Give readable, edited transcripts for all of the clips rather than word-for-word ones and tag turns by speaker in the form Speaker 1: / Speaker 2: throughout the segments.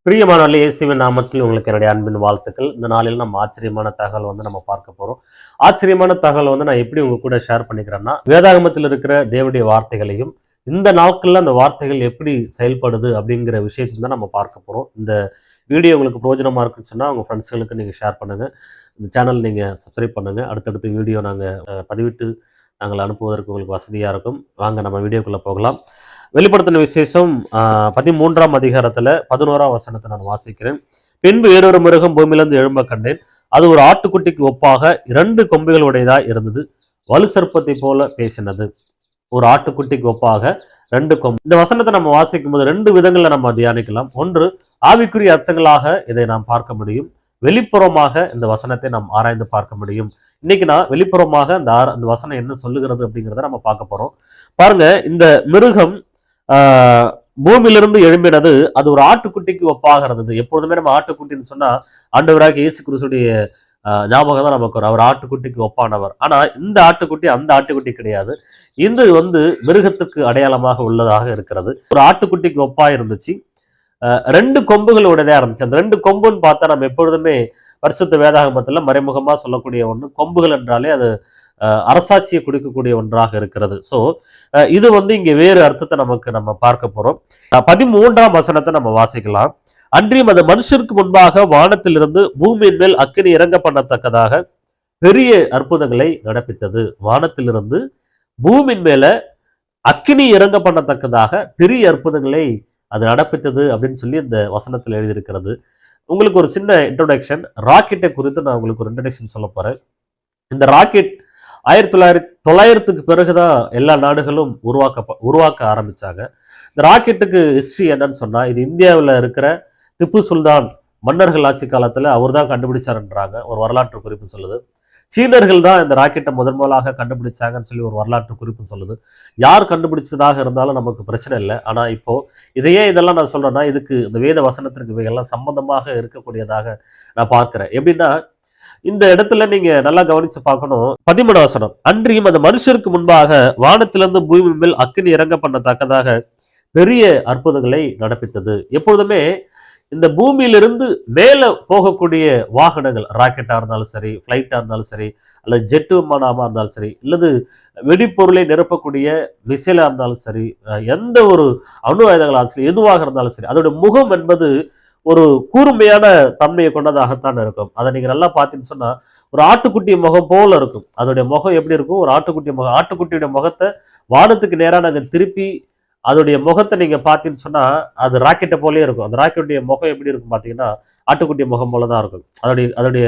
Speaker 1: பிரியமானவர்களே, இயேசுவின் நாமத்தில் உங்களுக்கு என்னுடைய அன்பின் வாழ்த்துக்கள். இந்த நாளில் நம்ம ஆச்சரியமான தகவல் நம்ம பார்க்க போறோம். ஆச்சரியமான தகவல் நான் எப்படி உங்க கூட ஷேர் பண்ணிக்கிறேன்னா, வேதாகமத்தில் இருக்கிற தேவனுடைய வார்த்தைகளையும் இந்த நாட்கள்ல அந்த வார்த்தைகள் எப்படி செயல்படுது அப்படிங்கிற விஷயத்தை தான் நம்ம பார்க்க போறோம். இந்த வீடியோ உங்களுக்கு பிரயோஜனமா இருக்குன்னு சொன்னா உங்க ஃப்ரெண்ட்ஸ்களுக்கு நீங்க ஷேர் பண்ணுங்க. இந்த சேனல் நீங்க சப்ஸ்கிரைப் பண்ணுங்க. அடுத்தடுத்த வீடியோ நாங்க பதிவிட்டு நாங்கள் அனுப்புவதற்கு உங்களுக்கு வசதியா இருக்கும். வாங்க நம்ம வீடியோக்குள்ள போகலாம். வெளிப்படுத்தின விசேஷம் 13ஆம் அதிகாரத்துல 11ஆம் வசனத்தை நான் வாசிக்கிறேன். பின்பு வேறொரு மிருகம் பூமியிலிருந்து எழும்ப கண்டேன். அது ஒரு ஆட்டுக்குட்டிக்கு ஒப்பாக 2 கொம்புகள் உடையதா இருந்தது. வலு சர்ப்பத்தை போல பேசினது. ஒரு ஆட்டுக்குட்டிக்கு ஒப்பாக 2 கொம்பு. இந்த வசனத்தை நம்ம வாசிக்கும் போது 2 விதங்கள்ல நம்ம தியானிக்கலாம். ஒன்று, ஆவிக்குரிய அர்த்தங்களாக இதை நாம் பார்க்க முடியும். வெளிப்புறமாக இந்த வசனத்தை நாம் ஆராய்ந்து பார்க்க முடியும். இன்னைக்கு நான் வெளிப்புறமாக அந்த வசனம் என்ன சொல்லுகிறது அப்படிங்கிறத நம்ம பார்க்க போறோம். பாருங்க, இந்த மிருகம் பூமியிலிருந்து எழும்பினது. அது ஒரு ஆட்டுக்குட்டிக்கு ஒப்பாக இருந்தது. எப்பொழுதுமே நம்ம ஆட்டுக்குட்டின்னு சொன்னா ஆண்டவராக இயேசு கிறிஸ்துடைய ஞாபகம் தான் நமக்கு வரும். அவர் ஆட்டுக்குட்டிக்கு ஒப்பானவர். ஆனா இந்த ஆட்டுக்குட்டி அந்த ஆட்டுக்குட்டி கிடையாது. இது மிருகத்துக்கு அடையாளமாக உள்ளதாக இருக்கிறது. ஒரு ஆட்டுக்குட்டிக்கு ஒப்பா இருந்துச்சு. 2 கொம்புகள் உடையதா இருந்துச்சு. அந்த 2 கொம்புன்னு பார்த்தா நம்ம எப்பொழுதுமே பரிசுத்த வேதாகமத்துல மறைமுகமா சொல்லக்கூடிய ஒன்று. கொம்புகள் என்றாலே அது அரசாட்சியை கொடுக்கக்கூடிய ஒன்றாக இருக்கிறது. ஸோ இது இங்க வேறு அர்த்தத்தை நம்ம பார்க்க போறோம். 13ஆம் வசனத்தை நம்ம வாசிக்கலாம். அன்றியும் அது மனுஷருக்கு முன்பாக வானத்திலிருந்து பூமியின் மேல் அக்கினி இறங்க பண்ணத்தக்கதாக பெரிய அற்புதங்களை நடப்பித்தது. வானத்திலிருந்து பூமியின் மேல அக்கினி இறங்க பண்ணத்தக்கதாக பெரிய அற்புதங்களை அது நடப்பித்தது அப்படின்னு சொல்லி இந்த வசனத்தில் எழுதியிருக்கிறது. உங்களுக்கு ஒரு சின்ன இன்ட்ரோடக்ஷன், ராக்கெட்டை குறித்து நான் உங்களுக்கு ஒரு இன்ட்ரோடக்ஷன் சொல்ல போறேன். இந்த ராக்கெட் 1900க்கு பிறகுதான் எல்லா நாடுகளும் உருவாக்க ஆரம்பிச்சாங்க. இந்த ராக்கெட்டுக்கு ஹிஸ்டரி என்னன்னு சொன்னா, இது இந்தியாவில் இருக்கிற திப்பு சுல்தான் மன்னர்கள் ஆட்சி காலத்துல அவர் தான் கண்டுபிடிச்சாருன்றாங்க ஒரு வரலாற்று குறிப்பு சொல்லுது. சீனர்கள் தான் இந்த ராக்கெட்டை முதலாக கண்டுபிடிச்சாங்கன்னு சொல்லி ஒரு வரலாற்று குறிப்பு சொல்லுது. யார் கண்டுபிடிச்சதாக இருந்தாலும் நமக்கு பிரச்சனை இல்லை. ஆனா இப்போ இதெல்லாம் நான் சொல்றேன்னா, இதுக்கு இந்த வேத வசனத்திற்கு இவைகள்லாம் சம்பந்தமாக இருக்கக்கூடியதாக நான் பார்க்கிறேன். எப்படின்னா, இந்த இடத்துல நீங்க நல்லா கவனிச்சு பார்க்கணும். 13 வசனம். அன்றியும் அந்த மனுஷருக்கு முன்பாக வானத்திலிருந்து பூமி மேல் அக்கினி இறங்க பண்ணத்தக்கதாக பெரிய அற்புதங்களை நடப்பித்தது. எப்பொழுதுமே இந்த பூமியிலிருந்து மேல போகக்கூடிய வாகனங்கள், ராக்கெட்டா இருந்தாலும் சரி, பிளைட்டா இருந்தாலும் சரி, அல்லது ஜெட் விமானமா இருந்தாலும் சரி, அல்லது வெடிப்பொருளை நிரப்பக்கூடிய மிசைலா இருந்தாலும் சரி, எந்த ஒரு அணு ஆயுதங்களாலும் சரி, எதுவாக இருந்தாலும் சரி, அதோட முகம் என்பது ஒரு கூர்மையான தன்மையை கொண்டதாகத்தான் இருக்கும். அதை நீங்க நல்லா பார்த்தீங்கன்னு சொன்னா, ஒரு ஆட்டுக்குட்டி முகம் போல இருக்கும். அதோடைய முகம் எப்படி இருக்கும்? ஒரு ஆட்டுக்குட்டி முகம். ஆட்டுக்குட்டியுடைய முகத்தை வானத்துக்கு நேராக நாங்கள் திருப்பி அதோடைய முகத்தை நீங்க பார்த்தீங்கன்னு சொன்னா, அது ராக்கெட்டை போலயே இருக்கும். அந்த ராக்கெட்டுடைய முகம் எப்படி இருக்கும் பார்த்தீங்கன்னா, ஆட்டுக்குட்டி முகம் போலதான் இருக்கும். அதோடைய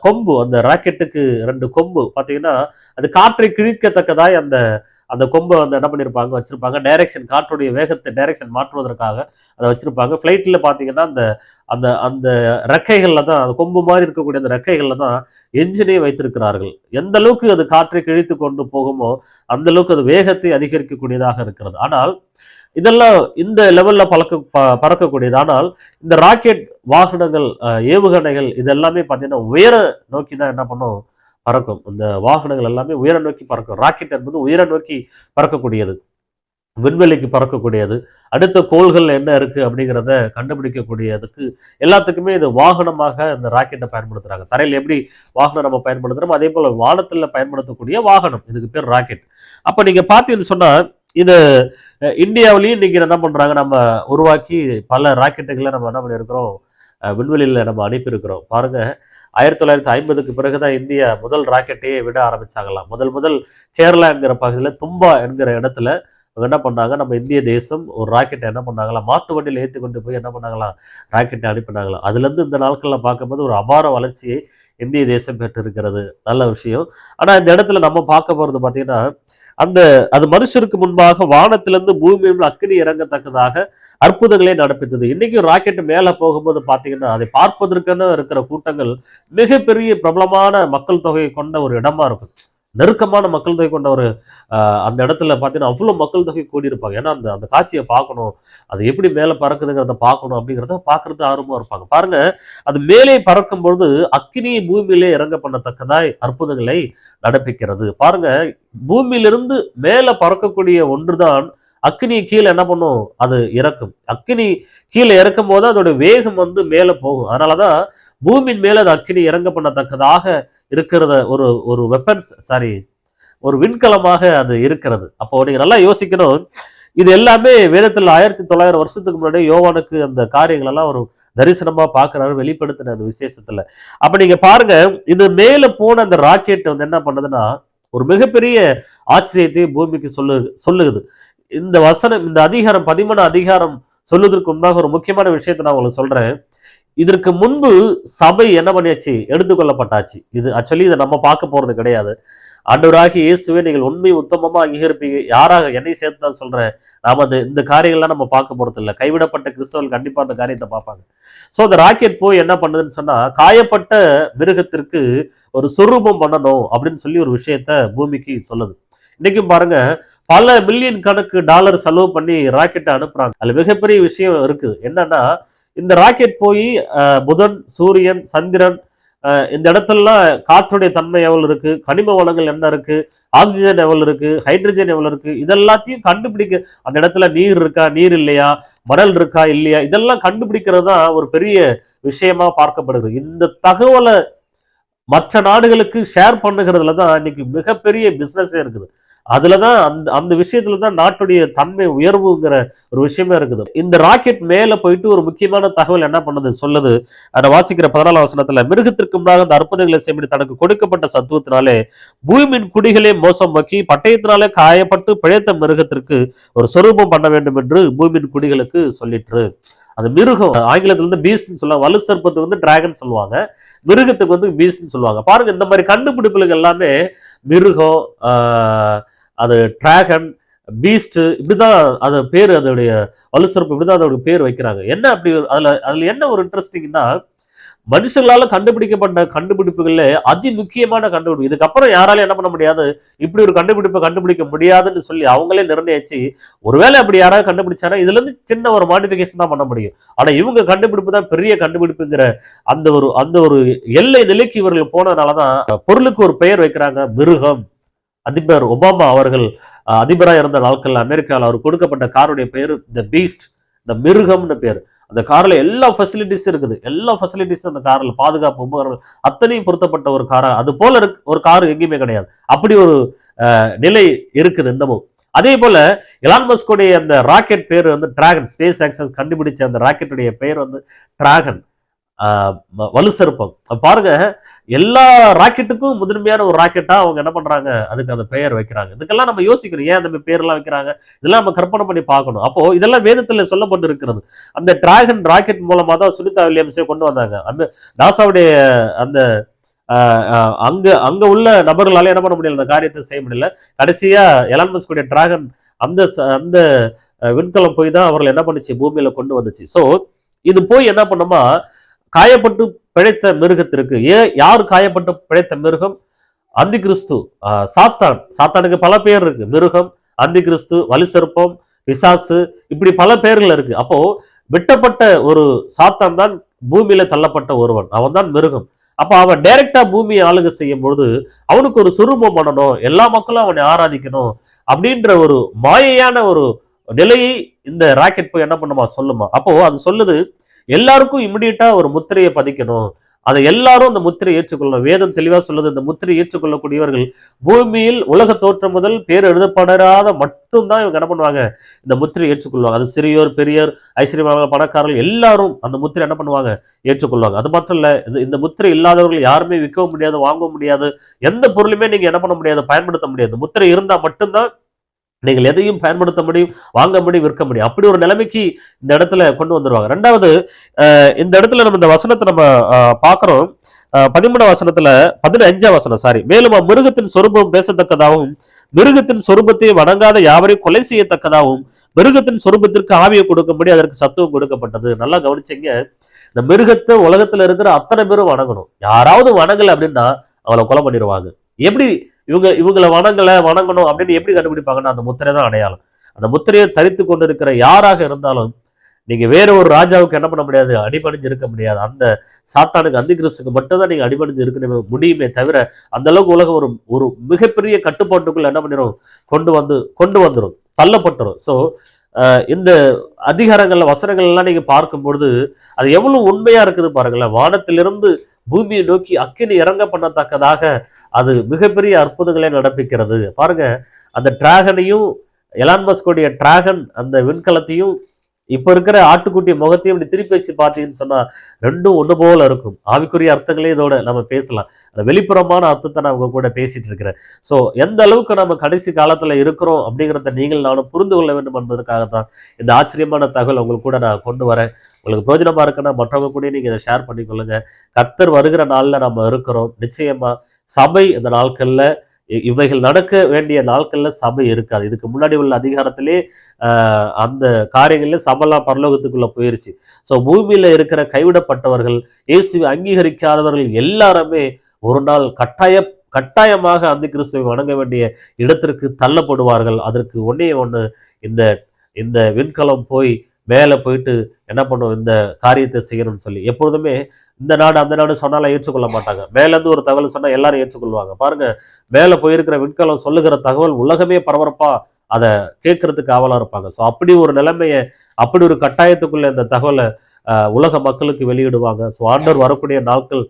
Speaker 1: கொம்பு, அந்த ராக்கெட்டுக்கு 2 கொம்பு பார்த்தீங்கன்னா, அது காற்றை கிழிக்கத்தக்கதாய் அந்த அந்த கொம்பை என்ன பண்ணியிருப்பாங்க, வச்சிருப்பாங்க. டைரக்ஷன், காற்றுடைய வேகத்தை டைரக்ஷன் மாற்றுவதற்காக அதை வச்சிருப்பாங்க. ஃப்ளைட்டில் பார்த்தீங்கன்னா அந்த அந்த அந்த ரெக்கைகள்ல தான், அந்த கொம்பு மாதிரி இருக்கக்கூடிய அந்த ரெக்கைகள்ல தான் என்ஜினை வைத்திருக்கிறார்கள். எந்த அளவுக்கு அது காற்றை கிழித்து கொண்டு போகுமோ அந்த அளவுக்கு அது வேகத்தை அதிகரிக்கக்கூடியதாக இருக்கிறது. ஆனால் இதெல்லாம் இந்த லெவல்ல பறக்கக்கூடியது. ஆனால் இந்த ராக்கெட் வாகனங்கள், ஏவுகணைகள் இது எல்லாமே பார்த்தீங்கன்னா உயர நோக்கி தான் என்ன பண்ணும், பறக்கும். இந்த வாகனங்கள் எல்லாமே உயர நோக்கி பறக்கும். ராக்கெட் என்பது உயர நோக்கி பறக்கக்கூடியது, விண்வெளிக்கு பறக்கக்கூடியது. அடுத்த கோள்கள் என்ன இருக்கு அப்படிங்கிறத கண்டுபிடிக்கக்கூடியதுக்கு எல்லாத்துக்குமே இது வாகனமாக இந்த ராக்கெட்டை பயன்படுத்துறாங்க. தரையில் எப்படி வாகனம் நம்ம பயன்படுத்துறோம், அதே போல வானத்துல பயன்படுத்தக்கூடிய வாகனம், இதுக்கு பேர் ராக்கெட். அப்ப நீங்க பார்த்தீங்கன்னு சொன்னா, இது இந்தியாவிலையும் இன்னைக்கு என்ன பண்றாங்க, நம்ம உருவாக்கி பல ராக்கெட்டுகளை நம்ம என்ன பண்ணியிருக்கிறோம், விண்வெளியில நம்ம அனுப்பியிருக்கிறோம். பாருங்க, 1950க்கு பிறகுதான் இந்தியா முதல் ராக்கெட்டையே விட ஆரம்பிச்சாங்களாம். முதல் கேரளா என்கிற பகுதியில் தும்பா என்கிற இடத்துல என்ன பண்ணாங்க, நம்ம இந்திய தேசம் ஒரு ராக்கெட்டை என்ன பண்ணாங்களாம், மாட்டு வண்டியில் ஏற்றி கொண்டு போய் என்ன பண்ணாங்களாம், ராக்கெட்டை அனுப்பினாங்களாம். அதுலேருந்து இந்த நாட்களில் பார்க்கும்போது ஒரு அபார வளர்ச்சியை இந்திய தேசம் பெற்றிருக்கிறது. நல்ல விஷயம். ஆனால் இந்த இடத்துல நம்ம பார்க்க போகிறது பார்த்தீங்கன்னா, அது மனுஷருக்கு முன்பாக வானத்திலிருந்து பூமியில் அக்கினி இறங்கத்தக்கதாக அற்புதங்களே நடப்பித்தது. இன்னைக்கும் ராக்கெட் மேல போகும்போது பாத்தீங்கன்னா, அதை பார்ப்பதற்கென இருக்கிற கூட்டங்கள் மிகப்பெரிய பிரபலமான மக்கள் தொகையை கொண்ட ஒரு இடமா இருக்கும். நெருக்கமான மக்கள் தொகை கொண்ட ஒரு அந்த இடத்துல பார்த்தீங்கன்னா அவ்வளோ மக்கள் தொகை கூடி இருப்பாங்க. ஏன்னா அந்த அந்த காட்சியை பார்க்கணும், அது எப்படி மேலே பறக்குதுங்கிறத பார்க்கணும் அப்படிங்கிறத பார்க்கறது ஆர்வமாக இருப்பாங்க. பாருங்க, அது மேலே பறக்கும்பொழுது அக்கினியை பூமியிலே இறங்க பண்ணத்தக்கதாய் அற்புதங்களை நடப்பிக்கிறது. பாருங்க, பூமியிலிருந்து மேலே பறக்கக்கூடிய ஒன்றுதான் அக்கினி கீழே என்ன பண்ணும், அது இறக்கும். அக்கினி கீழே இறக்கும் போது அதோட வேகம் வந்து மேல போகும். அதனாலதான் பூமியின் மேல அது அக்கினி இறங்க பண்ணத்தக்கதாக இருக்கிறத ஒரு ஒரு வெப்பன்ஸ் சாரி ஒரு விண்கலமாக அது இருக்கிறது. அப்போ நீங்க நல்லா யோசிக்கணும். இது எல்லாமே வேதத்துல 1900 வருஷத்துக்கு முன்னாடி யோவானுக்கு அந்த காரியங்கள் எல்லாம் ஒரு தரிசனமா பாக்குறாரு, வெளிப்படுத்தின அந்த விசேஷத்துல. அப்ப நீங்க பாருங்க, இது மேல போன அந்த ராக்கெட் வந்து என்ன பண்ணுதுன்னா ஒரு மிகப்பெரிய ஆச்சரியத்தை பூமிக்கு சொல்லுது. இந்த வசனம், இந்த அதிகாரம் 13 அதிகாரம் சொல்லுவதற்கு முன்பாக ஒரு முக்கியமான விஷயத்தை நான் உங்களுக்கு சொல்றேன். இதற்கு முன்பு சபை என்ன பண்ணியாச்சு, எடுத்துக்கொள்ளப்பட்டாச்சு. இது ஆக்சுவலி இதை நம்ம பார்க்க போறது கிடையாது. ஆண்டவராகிய இயேசுவே நீங்கள் உண்மை உத்தமமா அங்கீகரிப்பீங்க, யாராக என்னை சேர்த்து தான் சொல்றேன். நாம இந்த காரியங்கள்லாம் நம்ம பார்க்க போறது இல்லை. கைவிடப்பட்ட கிறிஸ்தவர்கள் கண்டிப்பா அந்த காரியத்தை பார்ப்பாங்க. ஸோ அந்த ராக்கெட் போய் என்ன பண்ணுதுன்னு சொன்னா, காயப்பட்ட மிருகத்திற்கு ஒரு சொரூபம் பண்ணணும் அப்படின்னு சொல்லி ஒரு விஷயத்த பூமிக்கு சொல்லுது. இன்னைக்கும் பாருங்க, பல மில்லியன் கணக்கு டாலர் செலவு பண்ணி ராக்கெட்டை அனுப்புறாங்க. அதுல மிகப்பெரிய விஷயம் இருக்குது. என்னன்னா, இந்த ராக்கெட் போய் புதன், சூரியன், சந்திரன், இந்த இடத்துலலாம் காற்றுடைய தன்மை எவ்வளவு இருக்கு, கனிம வளங்கள் என்ன இருக்கு, ஆக்சிஜன் எவ்வளவு இருக்கு, ஹைட்ரஜன் எவ்வளவு இருக்கு, இதெல்லாத்தையும் கண்டுபிடிக்க, அந்த இடத்துல நீர் இருக்கா, நீர் இல்லையா, மணல் இருக்கா இல்லையா, இதெல்லாம் கண்டுபிடிக்கிறது தான் ஒரு பெரிய விஷயமா பார்க்கப்படுது. இந்த தகவலை மற்ற நாடுகளுக்கு ஷேர் பண்ணுகிறதுல தான் இன்னைக்கு மிகப்பெரிய பிசினஸே இருக்குது. அதுலதான் அந்த அந்த விஷயத்துலதான் நாட்டுடைய தன்மை உயர்வுங்கிற ஒரு விஷயமே இருக்குது. இந்த ராக்கெட் மேல போயிட்டு ஒரு முக்கியமான தகவல் என்ன பண்ணுது சொல்லுது. அதை வாசிக்கிற 14 வசனத்துல, மிருகத்திற்கு முன்னாக அந்த அற்புதங்களை செய்ய தனக்கு கொடுக்கப்பட்ட சத்துவத்தினாலே பூமியின் குடிகளே மோசம் வைக்கி பட்டயத்தினாலே காயப்பட்டு பிழைத்த மிருகத்திற்கு ஒரு சொரூபம் பண்ண வேண்டும் என்று பூமியின் குடிகளுக்கு சொல்லிட்டு. அந்த மிருகம் ஆங்கிலத்துல வந்து பீஸ்ட்னு சொல்லுவாங்க, வலு சர்ப்பத்துக்கு வந்து டிராகன் சொல்லுவாங்க, மிருகத்துக்கு வந்து பீஸ்ட்னு சொல்லுவாங்க. பாருங்க, இந்த மாதிரி கண்டுபிடிப்புகள் எல்லாமே மிருகம், அது டிராகன், பீஸ்ட், இப்படிதான் அது பேரு, அதோடைய வலுசரப்பு இப்படிதான் அதோட பேர் வைக்கிறாங்க. என்ன அப்படி அதுல என்ன ஒரு இன்ட்ரெஸ்டிங்னா, மனுஷங்களால கண்டுபிடிக்கப்பட்ட கண்டுபிடிப்புகள்ல அதி முக்கியமான கண்டுபிடிப்பு. இதுக்கப்புறம் யாராலும் என்ன பண்ண முடியாது, இப்படி ஒரு கண்டுபிடிப்பை கண்டுபிடிக்க முடியாதுன்னு சொல்லி அவங்களே நிர்ணயிச்சு, ஒருவேளை அப்படி யாராவது கண்டுபிடிச்சாரா இதுல இருந்து சின்ன ஒரு மாடிஃபிகேஷன் தான் பண்ண முடியும். ஆனா இவங்க கண்டுபிடிப்பு தான் பெரிய கண்டுபிடிப்புங்கிற அந்த ஒரு எல்லை நிலைக்கு இவர்கள் போனதுனாலதான் பொருளுக்கு ஒரு பெயர் வைக்கிறாங்க, மிருகம். அதிபர் ஒபாமா அவர்கள் அதிபராக இருந்த நாட்கள் அமெரிக்காவில் அவர் கொடுக்கப்பட்ட காருடைய பேரு த பீஸ்ட், த மிருகம்னு பேரு. அந்த கார்ல எல்லா ஃபெசிலிட்டிஸும் இருக்குது, எல்லா ஃபெசிலிட்டிஸும் அந்த கார்ல, பாதுகாப்பு உபகரணங்கள் அத்தனையும் பொருத்தப்பட்ட ஒரு காரா, அது போல ஒரு கார் எங்கேயுமே கிடையாது. அப்படி ஒரு நிலை இருக்குது இன்னமும். அதே போல எலான் மஸ்கோடைய அந்த ராக்கெட் பேர் வந்து டிராகன். ஸ்பேஸ் எக்ஸஸ் கண்டுபிடிச்ச அந்த ராக்கெட்டுடைய பேர் வந்து டிராகன், வலுசருப்பம். பாருங்க, எல்லா ராக்கெட்டுக்கும் முதன்மையான ஒரு ராக்கெட்டா அவங்க என்ன பண்றாங்க, அதுக்கு அந்த பெயர் வைக்கிறாங்க. இதுக்கெல்லாம் நம்ம யோசிக்கணும், ஏன் அந்த பேர் எல்லாம் வைக்கிறாங்க, இதெல்லாம் நம்ம கற்பனை பண்ணி பார்க்கணும். அப்போ இதெல்லாம் வேதத்துல சொல்லப்பட்டு இருக்கிறது. அந்த டிராகன் ராக்கெட் மூலமா தான் சுனிதா வில்லியம்ஸே கொண்டு வந்தாங்க. அந்த நாசாவுடைய அந்த அங்க அங்க உள்ள நபர்களால என்ன பண்ண முடியல, அந்த காரியத்தை செய்ய முடியல. கடைசியா எலான் மஸ்குடைய டிராகன் அந்த அந்த விண்கலம் போய் தான் அவர்கள் என்ன பண்ணுச்சு, பூமியில கொண்டு வந்துச்சு. சோ இது போய் என்ன பண்ணுமா, காயப்பட்டு பிழைத்த மிருகத்திற்கு, யார் காயப்பட்டு பிழைத்த மிருகம், அந்தி கிறிஸ்து, சாத்தான். சாத்தானுக்கு பல பேர் இருக்கு, மிருகம், அந்தி கிறிஸ்து, வலுசர்ப்பம், பிசாசு, இப்படி பல பேர்கள் இருக்கு. அப்போ வெட்டப்பட்ட ஒரு சாத்தான் தான் பூமியில தள்ளப்பட்ட ஒருவன், அவன் தான் மிருகம். அப்ப அவன் டைரக்டா பூமியை ஆளுகை செய்யும் பொழுது அவனுக்கு ஒரு சுரூபம் பண்ணணும், எல்லா மக்களும் அவனை ஆராதிக்கணும் அப்படின்ற ஒரு மாயையான ஒரு நிலையை இந்த ராக்கெட் போய் என்ன பண்ணுமா, சொல்லுமா. அப்போ அது சொல்லுது, எல்லாருக்கும் இமிடியட்டா ஒரு முத்திரையை பதிக்கணும், அதை எல்லாரும் அந்த முத்திரை ஏற்றுக்கொள்ளணும். வேதம் தெளிவா சொல்லுது, இந்த முத்திரை ஏற்றுக்கொள்ளக்கூடியவர்கள் பூமியில் உலக தோற்றம் முதல் பேர் எழுதப்படாத மட்டும்தான் இவங்க என்ன பண்ணுவாங்க, இந்த முத்திரை ஏற்றுக்கொள்வாங்க. அது சிறியோர், பெரியோர், ஐஸ்வர்யவான்கள், பணக்காரர்கள் எல்லாரும் அந்த முத்திரை என்ன பண்ணுவாங்க, ஏற்றுக்கொள்வாங்க. அது மட்டும் இல்ல, இந்த முத்திரை இல்லாதவர்கள் யாருமே விற்கவும் முடியாது, வாங்கவும் முடியாது, எந்த பொருளுமே நீங்க என்ன பண்ண முடியாது, பயன்படுத்த முடியாது. முத்திரை இருந்தா மட்டும்தான் நீங்கள் எதையும் பயன்படுத்த முடியும், வாங்க முடியும், விற்க முடியும். அப்படி ஒரு நிலைமைக்கு இந்த இடத்துல கொண்டு வந்துருவாங்க. ரெண்டாவது, இந்த இடத்துல நம்ம இந்த வசனத்தை நம்ம பார்க்கிறோம். 13 வசனத்துல 15 வசனம் சாரி, மேலும் மிருகத்தின் சொரூபம் பேசத்தக்கதாகவும் மிருகத்தின் சொரூபத்தை வணங்காத யாவரையும் கொலை செய்யத்தக்கதாகவும் மிருகத்தின் சொரூபத்திற்கு ஆவியை கொடுக்கும்படி அதற்கு சத்துவம் கொடுக்கப்பட்டது. நல்லா கவனிச்சீங்க, இந்த மிருகத்தை உலகத்துல இருக்கிற அத்தனை பேரும் வணங்கணும். யாராவது வணங்கல அப்படின்னா அவளை கொலை பண்ணிடுவாங்க. எப்படி இவங்களை வணங்கணும் அப்படின்னு எப்படி கண்டுபிடிப்பாங்கன்னா, அந்த முத்திரை தான் அடையாளம். அந்த முத்திரையை தரித்து கொண்டு இருக்கிற யாராக இருந்தாலும் நீங்க வேற ஒரு ராஜாவுக்கு என்ன பண்ண முடியாது, அடிபணிஞ்சு இருக்க முடியாது. அந்த சாத்தானுக்கு, அந்தி கிறிஸ்துக்கு மட்டும்தான் நீங்க அடிபணிஞ்சு இருக்க முடியுமே தவிர, அந்த அளவுக்கு உலகம் ஒரு மிகப்பெரிய கட்டுப்பாட்டுக்குள்ள என்ன பண்ணிடும், கொண்டு வந்துடும். தள்ளப்பட்டுரும். ஸோ இந்த அதிகாரங்கள்ல வசனங்கள் எல்லாம் நீங்க பார்க்கும்பொழுது அது எவ்வளவு உண்மையா இருக்குது பாருங்களேன். வானத்திலிருந்து பூமியை நோக்கி அக்கினி இறங்க பண்ணத்தக்கதாக அது மிகப்பெரிய அற்புதங்களை நடப்பிக்கிறது பாருங்க. அந்த டிராகனையும் எலான் மஸ்கோடைய டிராகன் அந்த விண்கலத்தையும் இப்ப இருக்கிற ஆட்டுக்குட்டி முகத்தையும் இப்படி திருப்பி வச்சு பார்த்தீங்கன்னு சொன்னா ரெண்டும் ஒண்ணு போல இருக்கும். ஆவிக்குரிய அர்த்தங்களே இதோட நம்ம பேசலாம். அந்த வெளிப்புறமான அர்த்தத்தை நான் உங்க கூட பேசிட்டு இருக்கிறேன். ஸோ எந்த அளவுக்கு நம்ம கடைசி காலத்துல இருக்கிறோம் அப்படிங்கிறத நீங்கள் நானும் புரிந்து கொள்ள வேண்டும் என்பதற்காக தான் இந்த ஆச்சரியமான தகவல் உங்களுக்கு கூட நான் கொண்டு வரேன். உங்களுக்கு பிரோஜனமா இருக்குன்னா மற்றவங்க கூட நீங்க இதை ஷேர் பண்ணிக்கொள்ளுங்க. கர்த்தர் வருகிற நாள்ல நம்ம இருக்கிறோம். நிச்சயமா சபை இந்த நாட்கள்ல இவைகள் நடக்க வேண்டிய நாட்கள்ல சபை இருக்காது. இதுக்கு முன்னாடி உள்ள அதிகாரத்திலே அந்த காரியங்கள்ல சபைலாம் பரலோகத்துக்குள்ள போயிருச்சு. ஸோ பூமியில இருக்கிற கைவிடப்பட்டவர்கள், இயேசுவை அங்கீகரிக்காதவர்கள் எல்லாருமே ஒரு நாள் கட்டாயமாக அந்த கிறிஸ்துவை வணங்க வேண்டிய இடத்திற்கு தள்ளப்படுவார்கள். அதற்கு ஒன்னே ஒண்ணு, இந்த இந்த விண்கலம் போய் மேலே போயிட்டு என்ன பண்ணும், இந்த காரியத்தை செய்யணும்னு சொல்லி. எப்பொழுதுமே இந்த நாடு அந்த நாடு சொன்னாலும் ஏற்றுக்கொள்ள மாட்டாங்க. மேலேருந்து ஒரு தகவல் சொன்னா எல்லாரும் ஏற்றுக்கொள்வாங்க. பாருங்க, மேலே போயிருக்கிற விண்கலம் சொல்லுகிற தகவல் உலகமே பரபரப்பா அதை கேட்கறதுக்கு ஆவலா இருப்பாங்க. ஸோ அப்படி ஒரு நிலைமையை, அப்படி ஒரு கட்டாயத்துக்குள்ள இந்த தகவலை உலக மக்களுக்கு வெளியிடுவாங்க. ஸோ ஆண்டவர் வரக்கூடிய நாட்கள்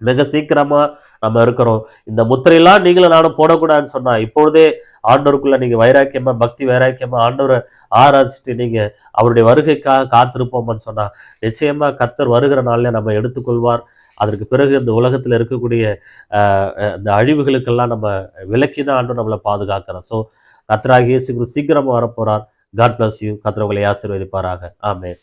Speaker 1: மிக சீக்கிரமா நம்ம இருக்கிறோம். இந்த முத்திரையெல்லாம் நீங்களும் நானும் போடக்கூடாதுன்னு சொன்னா இப்பொழுதே ஆண்டவருக்குள்ள நீங்க வைராக்கியமா, பக்தி வைராக்கியமா ஆண்டவரை ஆராய்ச்சிட்டு நீங்க அவருடைய வருகைக்காக காத்திருப்போம்னு சொன்னா நிச்சயமா கர்த்தர் வருகிற நாள்ல நம்ம எடுத்துக்கொள்வார். அதற்கு பிறகு இந்த உலகத்துல இருக்கக்கூடிய இந்த அழிவுகளுக்கெல்லாம் நம்ம விலக்கி தான் ஆண்டவர் நம்மளை பாதுகாக்கிறோம். ஸோ கர்த்தராகிய இயேசு கிறிஸ்து சீக்கிரமா வரப்போறார். God bless you. கர்த்தர் உங்களை ஆசீர்வதிப்பாராக. ஆமென்.